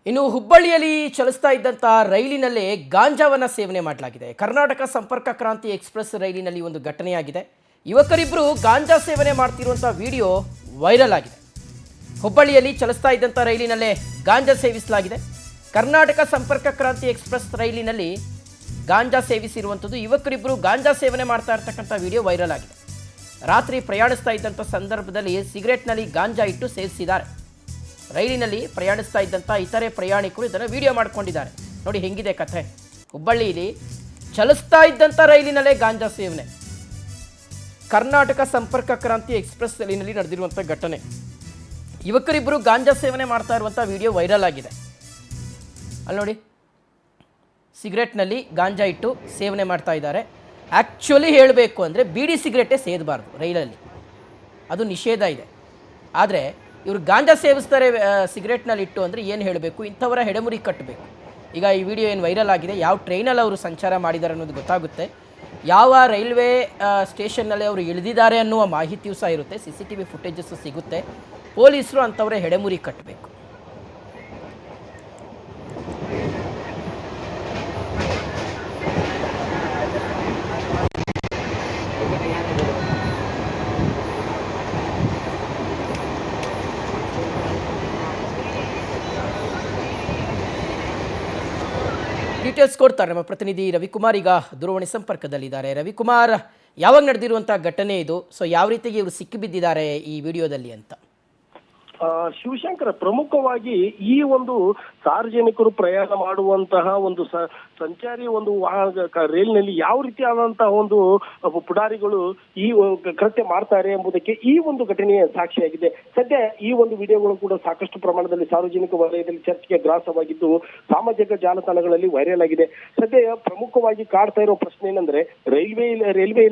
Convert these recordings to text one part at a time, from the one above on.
ಇನ್ನು ಹುಬ್ಬಳ್ಳಿಯಲ್ಲಿ ಚಲಿಸ್ತಾ ಇದ್ದಂಥ ರೈಲಿನಲ್ಲೇ ಗಾಂಜಾವನ್ನು ಸೇವನೆ ಮಾಡಲಾಗಿದೆ. ಕರ್ನಾಟಕ ಸಂಪರ್ಕ ಕ್ರಾಂತಿ ಎಕ್ಸ್‌ಪ್ರೆಸ್ ರೈಲಿನಲ್ಲಿ ಒಂದು ಘಟನೆಯಾಗಿದೆ. ಯುವಕರಿಬ್ಬರು ಗಾಂಜಾ ಸೇವನೆ ಮಾಡ್ತಿರುವಂಥ ವಿಡಿಯೋ ವೈರಲ್ ಆಗಿದೆ. ಹುಬ್ಬಳ್ಳಿಯಲ್ಲಿ ಚಲಿಸ್ತಾ ಇದ್ದಂಥ ರೈಲಿನಲ್ಲೇ ಗಾಂಜಾ ಸೇವಿಸಲಾಗಿದೆ. ಕರ್ನಾಟಕ ಸಂಪರ್ಕ ಕ್ರಾಂತಿ ಎಕ್ಸ್‌ಪ್ರೆಸ್ ರೈಲಿನಲ್ಲಿ ಗಾಂಜಾ ಸೇವಿಸಿರುವಂಥದ್ದು, ಯುವಕರಿಬ್ಬರು ಗಾಂಜಾ ಸೇವನೆ ಮಾಡ್ತಾ ಇರ್ತಕ್ಕಂಥ ವಿಡಿಯೋ ವೈರಲ್ ಆಗಿದೆ. ರಾತ್ರಿ ಪ್ರಯಾಣಿಸ್ತಾ ಇದ್ದಂಥ ಸಂದರ್ಭದಲ್ಲಿ ಸಿಗರೆಟ್ನಲ್ಲಿ ಗಾಂಜಾ ಇಟ್ಟು ಸೇವಿಸಿದ್ದಾರೆ. ರೈಲಿನಲ್ಲಿ ಪ್ರಯಾಣಿಸ್ತಾ ಇದ್ದಂಥ ಇತರೆ ಪ್ರಯಾಣಿಕರು ಇದನ್ನು ವಿಡಿಯೋ ಮಾಡ್ಕೊಂಡಿದ್ದಾರೆ. ನೋಡಿ ಹೆಂಗಿದೆ ಕಥೆ. ಹುಬ್ಬಳ್ಳಿಯಲ್ಲಿ ಚಲಿಸ್ತಾ ಇದ್ದಂಥ ರೈಲಿನಲ್ಲೇ ಗಾಂಜಾ ಸೇವನೆ. ಕರ್ನಾಟಕ ಸಂಪರ್ಕ ಕ್ರಾಂತಿ ಎಕ್ಸ್‌ಪ್ರೆಸ್ ರೈಲಿನಲ್ಲಿ ನಡೆದಿರುವಂಥ ಘಟನೆ. ಯುವಕರಿಬ್ಬರು ಗಾಂಜಾ ಸೇವನೆ ಮಾಡ್ತಾ ಇರುವಂಥ ವಿಡಿಯೋ ವೈರಲ್ ಆಗಿದೆ. ಅಲ್ಲಿ ನೋಡಿ, ಸಿಗರೆಟ್ನಲ್ಲಿ ಗಾಂಜಾ ಇಟ್ಟು ಸೇವನೆ ಮಾಡ್ತಾ ಇದ್ದಾರೆ. ಆ್ಯಕ್ಚುಲಿ ಹೇಳಬೇಕು ಅಂದರೆ ಬೀಡಿ ಸಿಗರೆಟೇ ಸೇದಬಾರ್ದು ರೈಲಲ್ಲಿ, ಅದು ನಿಷೇಧ ಇದೆ. ಆದರೆ ಇವರು ಗಾಂಜಾ ಸೇವಿಸ್ತಾರೆ ಸಿಗರೆಟ್ನಲ್ಲಿ ಇಟ್ಟು ಅಂದರೆ ಏನು ಹೇಳಬೇಕು? ಇಂಥವರ ಹೆಡೆಮುರಿ ಕಟ್ಟಬೇಕು. ಈಗ ಈ ವಿಡಿಯೋ ಏನು ವೈರಲ್ ಆಗಿದೆ, ಯಾವ ಟ್ರೈನಲ್ಲಿ ಅವರು ಸಂಚಾರ ಮಾಡಿದ್ದಾರೆ ಅನ್ನೋದು ಗೊತ್ತಾಗುತ್ತೆ. ಯಾವ ರೈಲ್ವೆ ಸ್ಟೇಷನ್ನಲ್ಲಿ ಅವರು ಇಳಿದಿದ್ದಾರೆ ಅನ್ನುವ ಮಾಹಿತಿಯೂ ಸಹ ಇರುತ್ತೆ. CCTV ಫುಟೇಜಸ್ಸು ಸಿಗುತ್ತೆ. ಪೊಲೀಸರು ಅಂಥವರ ಹೆಡೆಮುರಿ ಕಟ್ಟಬೇಕು. ಡೀಟೇಲ್ಸ್ ಕೊಡ್ತಾರೆ ನಮ್ಮ ಪ್ರತಿನಿಧಿ ರವಿಕುಮಾರ್. ಈಗ ದೂರವಾಣಿ ಸಂಪರ್ಕದಲ್ಲಿದ್ದಾರೆ. ರವಿಕುಮಾರ್, ಯಾವಾಗ ನಡೆದಿರುವಂಥ ಘಟನೆ ಇದು? ಸೊ ಯಾವ ರೀತಿಗೆ ಇವರು ಸಿಕ್ಕಿಬಿದ್ದಿದ್ದಾರೆ ಈ ವಿಡಿಯೋದಲ್ಲಿ ಅಂತ? ಶಿವಶಂಕರ, ಪ್ರಮುಖವಾಗಿ ಈ ಒಂದು ಸಾರ್ವಜನಿಕರು ಪ್ರಯಾಣ ಮಾಡುವಂತಹ ಒಂದು ಸಂಚಾರಿ ಒಂದು ರೈಲಿನಲ್ಲಿ ಯಾವ ರೀತಿಯಾದಂತಹ ಒಂದು ಪುಡಾರಿಗಳು ಈ ಕೃತ್ಯ ಮಾಡ್ತಾರೆ ಎಂಬುದಕ್ಕೆ ಈ ಒಂದು ಘಟನೆಯ ಸಾಕ್ಷಿಯಾಗಿದೆ. ಸದ್ಯ ಈ ಒಂದು ವಿಡಿಯೋಗಳು ಕೂಡ ಸಾಕಷ್ಟು ಪ್ರಮಾಣದಲ್ಲಿ ಸಾರ್ವಜನಿಕ ವಲಯದಲ್ಲಿ ಚರ್ಚೆಗೆ ಗ್ರಾಸವಾಗಿದ್ದು ಸಾಮಾಜಿಕ ಜಾಲತಾಣಗಳಲ್ಲಿ ವೈರಲ್ ಆಗಿದೆ. ಸದ್ಯ ಪ್ರಮುಖವಾಗಿ ಕಾಡ್ತಾ ಇರೋ ಪ್ರಶ್ನೆ ಏನಂದ್ರೆ, ರೈಲ್ವೆ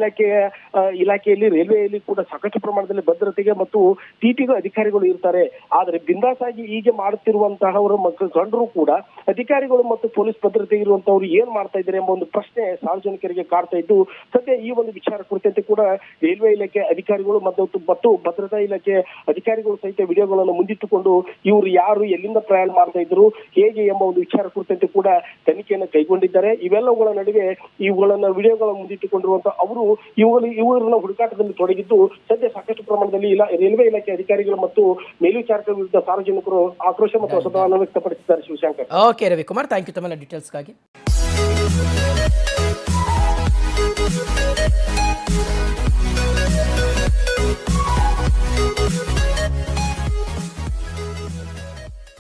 ಇಲಾಖೆಯಲ್ಲಿ ರೈಲ್ವೆಯಲ್ಲಿ ಕೂಡ ಸಾಕಷ್ಟು ಪ್ರಮಾಣದಲ್ಲಿ ಭದ್ರತೆಗೆ ಮತ್ತು ಟಿಟಿಗೂ ಅಧಿಕಾರಿಗಳು ಇರ್ತಾರೆ. ಆದರೆ ಬಿಂದಾಸಾಗಿ ಹೀಗೆ ಮಾಡುತ್ತಿರುವಂತಹವರು ಕಂಡರೂ ಕೂಡ ಅಧಿಕಾರಿಗಳು ಮತ್ತು ಪೊಲೀಸ್ ಭದ್ರತೆ ಇರುವಂತವ್ರು ಏನ್ ಮಾಡ್ತಾ ಇದ್ದಾರೆ ಎಂಬ ಒಂದು ಪ್ರಶ್ನೆ ಸಾರ್ವಜನಿಕರಿಗೆ ಕಾಡ್ತಾ ಇದ್ದು, ಸದ್ಯ ಈ ಒಂದು ವಿಚಾರ ಕುರಿತಂತೆ ಕೂಡ ರೈಲ್ವೆ ಇಲಾಖೆ ಅಧಿಕಾರಿಗಳು ಮತ್ತು ಭದ್ರತಾ ಇಲಾಖೆ ಅಧಿಕಾರಿಗಳು ಸಹಿತ ವಿಡಿಯೋಗಳನ್ನು ಮುಂದಿಟ್ಟುಕೊಂಡು ಇವರು ಯಾರು, ಎಲ್ಲಿಂದ ಪ್ರಯಾಣ ಮಾಡ್ತಾ ಇದ್ರು, ಹೇಗೆ ಎಂಬ ಒಂದು ವಿಚಾರ ಕುರಿತಂತೆ ಕೂಡ ತನಿಖೆಯನ್ನು ಕೈಗೊಂಡಿದ್ದಾರೆ. ಇವೆಲ್ಲವುಗಳ ನಡುವೆ ಇವುಗಳನ್ನ ವಿಡಿಯೋಗಳನ್ನು ಮುಂದಿಟ್ಟುಕೊಂಡಿರುವಂತ ಅವರು ಇವರನ್ನ ಹುಡುಕಾಟದಲ್ಲಿ ತೊಡಗಿದ್ದು, ಸದ್ಯ ಸಾಕಷ್ಟು ಪ್ರಮಾಣದಲ್ಲಿ ರೈಲ್ವೆ ಇಲಾಖೆ ಅಧಿಕಾರಿಗಳು ಮತ್ತು ಮೇಲ್ವಿಚಾರಕರ ವಿರುದ್ಧ ಸಾರ್ವಜನಿಕರು ಆಕ್ರೋಶ ಮತ್ತು ಅಸಮಾಧಾನ ವ್ಯಕ್ತಪಡಿಸಿದ್ದಾರೆ. Shivashankar. Okay Ravikumar, thank you ತಮ್ಮ ಡೀಟೇಲ್ಸ್ಗಾಗಿ.